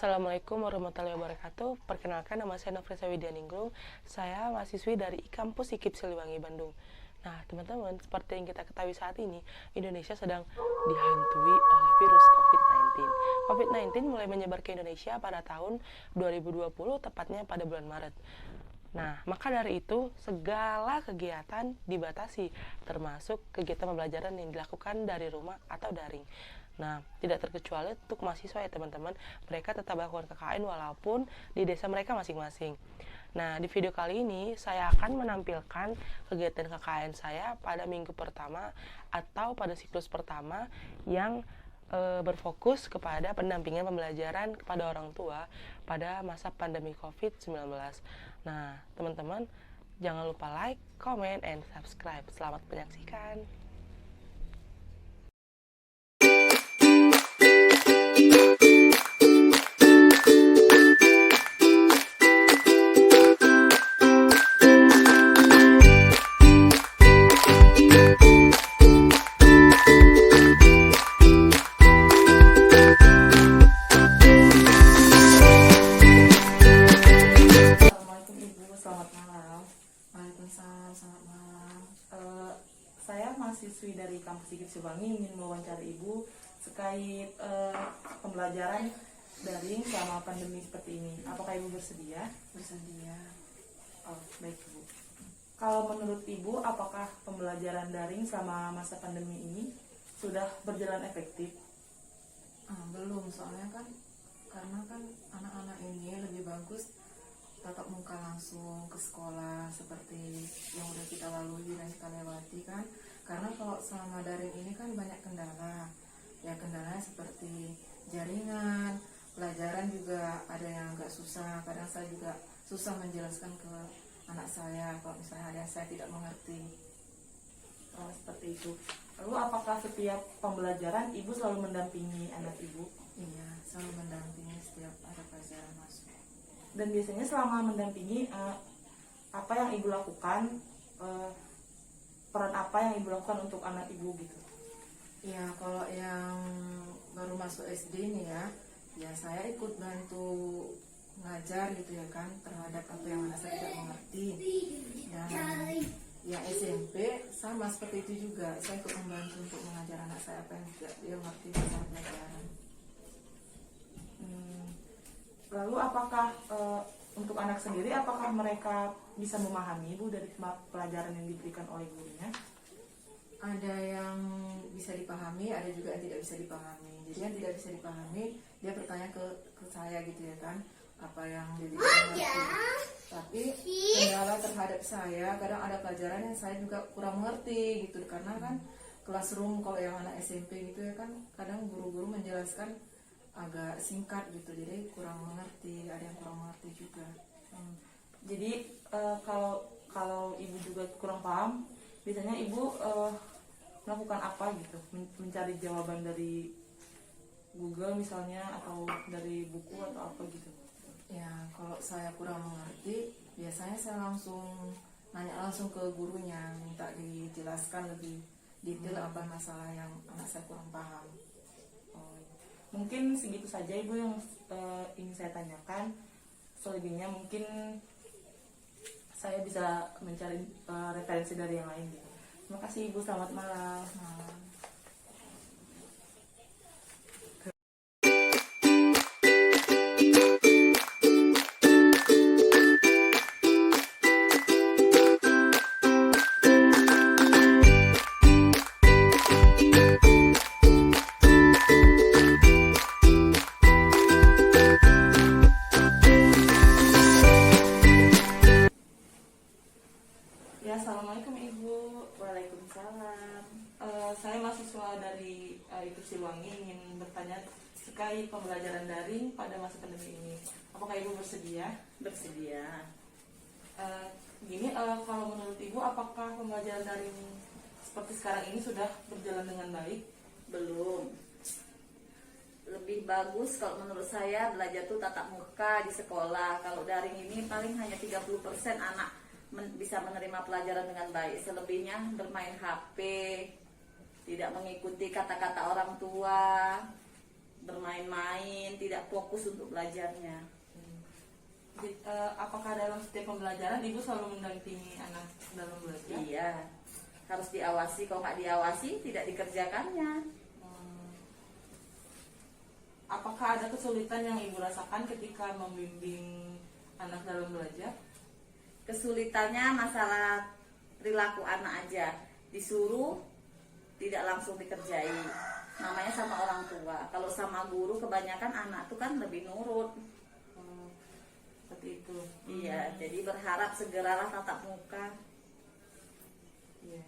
Assalamualaikum warahmatullahi wabarakatuh. Perkenalkan, nama saya Nofresa Widianingrum. Saya mahasiswi dari Kampus IKIP Siliwangi, Bandung. Nah, teman-teman, seperti yang kita ketahui saat ini, Indonesia sedang dihantui oleh virus COVID-19. COVID-19 mulai menyebar ke Indonesia pada tahun 2020, tepatnya pada bulan Maret. Nah, maka dari itu, segala kegiatan dibatasi, termasuk kegiatan pembelajaran yang dilakukan dari rumah atau daring. Nah, tidak terkecuali untuk mahasiswa ya teman-teman, mereka tetap melakukan KKN walaupun di desa mereka masing-masing. Nah, di video kali ini saya akan menampilkan kegiatan KKN saya pada minggu pertama atau pada siklus pertama yang berfokus kepada pendampingan pembelajaran kepada orang tua pada masa pandemi COVID-19. Nah, teman-teman, jangan lupa like, comment, and subscribe. Selamat menyaksikan. Saya mahasiswi dari Kampus IKIP Siliwangi ingin mewawancara Ibu terkait pembelajaran daring selama pandemi seperti ini. Apakah Ibu bersedia? Bersedia. Oh, baik Ibu. Kalau menurut Ibu, apakah pembelajaran daring selama masa pandemi ini sudah berjalan efektif? Belum, soalnya karena anak-anak ini lebih bagus tatap muka langsung ke sekolah seperti yang udah kita lalui dan kita lewati kan. Karena kalau selama daring ini kan banyak kendala. Ya, kendalanya seperti jaringan, pelajaran juga ada yang agak susah. Kadang saya juga susah menjelaskan ke anak saya kalau misalnya ada yang saya tidak mengerti. Oh, seperti itu. Lalu apakah setiap pembelajaran Ibu selalu mendampingi anak Ibu? Iya, selalu mendampingi setiap ada pelajaran masuk. Dan biasanya selama mendampingi, apa yang Ibu lakukan, peran apa yang Ibu lakukan untuk anak Ibu gitu? Ya, kalau yang baru masuk SD nih ya saya ikut bantu ngajar gitu ya kan, terhadap apa yang anak saya tidak mengerti. Dan ya SMP sama seperti itu juga, saya ikut membantu untuk mengajar anak saya apa yang tidak dia mengerti tentang pelajaran. Lalu apakah untuk anak sendiri, apakah mereka bisa memahami Ibu dari pelajaran yang diberikan oleh gurunya? Ada yang bisa dipahami, ada juga yang tidak bisa dipahami. Jadi yang tidak bisa dipahami, dia bertanya ke saya gitu ya kan, apa yang dia tidak mengerti. Tapi kendala terhadap saya, kadang ada pelajaran yang saya juga kurang mengerti gitu, karena kan classroom kalau yang anak SMP gitu ya kan, kadang guru-guru menjelaskan agak singkat gitu, jadi kurang mengerti, ada yang kurang mengerti juga. Jadi kalau Ibu juga kurang paham, biasanya Ibu melakukan apa gitu, mencari jawaban dari Google misalnya, atau dari buku atau apa gitu? Ya, kalau saya kurang mengerti, biasanya saya langsung nanya langsung ke gurunya, minta dijelaskan lebih detail apa masalah yang anak saya kurang paham. Mungkin segitu saja Ibu yang ingin saya tanyakan. Selebihnya mungkin saya bisa mencari referensi dari yang lain. Terima kasih Ibu, selamat malam. Ya, assalamualaikum Ibu. Waalaikumsalam. Saya mahasiswa dari IKIP Siliwangi ingin bertanya terkait pembelajaran daring pada masa pandemi ini. Apakah Ibu bersedia? Bersedia. Kalau menurut Ibu, apakah pembelajaran daring seperti sekarang ini sudah berjalan dengan baik? Belum. Lebih bagus kalau menurut saya belajar tuh tatap muka di sekolah. Kalau daring ini paling hanya 30% anak bisa menerima pelajaran dengan baik. Selebihnya bermain HP, tidak mengikuti kata-kata orang tua. bermain-main, tidak fokus untuk belajarnya. Jadi, apakah dalam setiap pembelajaran ibu selalu mendampingi anak dalam belajar? Iya, harus diawasi. Kalau nggak diawasi, tidak dikerjakannya. Apakah ada kesulitan yang ibu rasakan ketika membimbing anak dalam belajar? Kesulitannya masalah perilaku anak aja, disuruh tidak langsung dikerjain. Namanya sama orang tua. Kalau sama guru kebanyakan anak tuh kan lebih nurut. Seperti itu. Iya, jadi berharap segeralah tatap muka. Iya.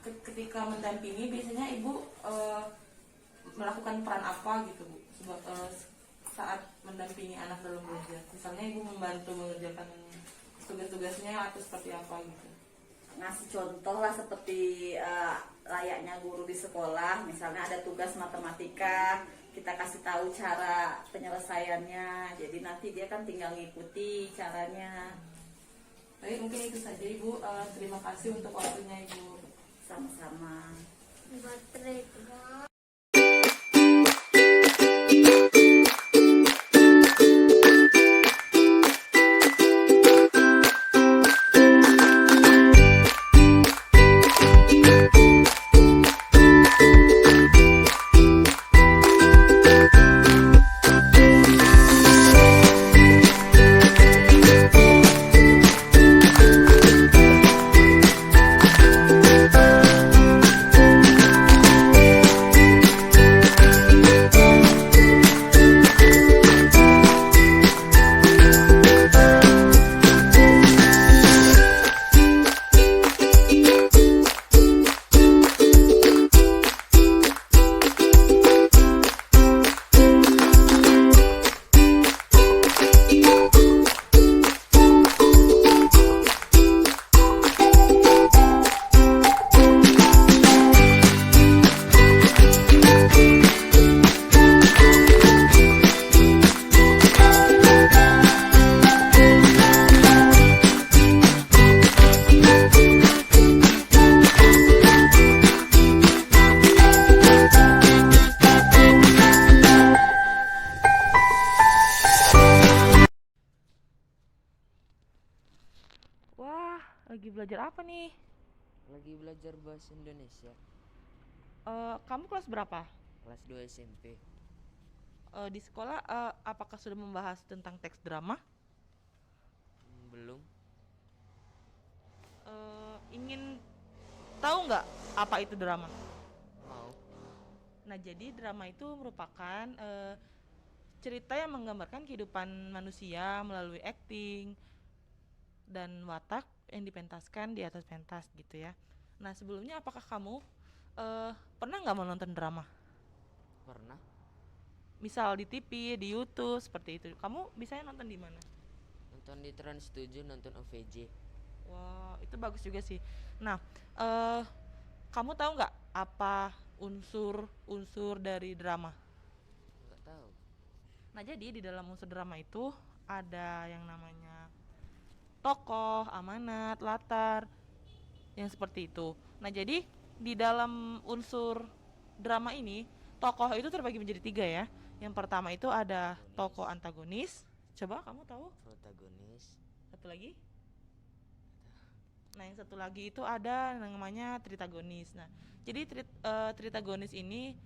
Ketika mendampingi biasanya ibu melakukan peran apa gitu bu? Saat mendampingi anak dalam belajar, misalnya ibu membantu mengerjakan tugas-tugasnya atau seperti apa gitu? Ngasih contoh lah seperti layaknya guru di sekolah. Misalnya ada tugas matematika, kita kasih tahu cara penyelesaiannya. Jadi nanti dia kan tinggal ngikuti caranya. Baik, mungkin itu saja ibu. Terima kasih untuk waktunya ibu. Sama-sama. Wah, lagi belajar apa nih? Lagi belajar bahasa Indonesia, Kamu kelas berapa? kelas 2 SMP. Di sekolah apakah sudah membahas tentang teks drama? Belum. Ingin tahu nggak apa itu drama? Mau. Nah, jadi drama itu merupakan cerita yang menggambarkan kehidupan manusia melalui acting dan watak yang dipentaskan di atas pentas gitu ya. Nah, sebelumnya apakah kamu pernah nggak menonton drama? Pernah Misal di TV, di YouTube seperti itu. Kamu biasanya nonton di mana? nonton di Trans 7, nonton OVJ. Wah, itu bagus juga sih. Nah, kamu tahu nggak apa unsur-unsur dari drama? Nggak tahu. Nah, jadi di dalam unsur drama itu ada yang namanya tokoh, amanat, latar, yang seperti itu. Nah, jadi di dalam unsur drama ini, tokoh itu terbagi menjadi 3 ya. Yang pertama itu ada tokoh antagonis. Coba kamu tahu? Protagonis. Satu lagi? Nah, yang satu lagi itu ada yang namanya tritagonis. Nah, jadi tritagonis ini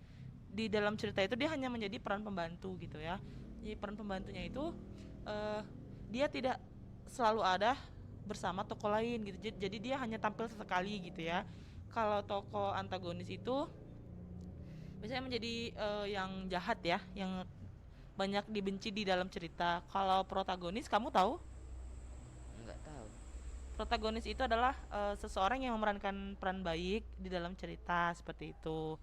di dalam cerita itu dia hanya menjadi peran pembantu gitu ya. Jadi peran pembantunya itu dia tidak selalu ada bersama tokoh lain gitu. Jadi dia hanya tampil sesekali gitu ya. Kalau tokoh antagonis itu biasanya menjadi yang jahat ya, yang banyak dibenci di dalam cerita. Kalau protagonis kamu tahu? Nggak tahu. Protagonis itu adalah seseorang yang memerankan peran baik di dalam cerita seperti itu.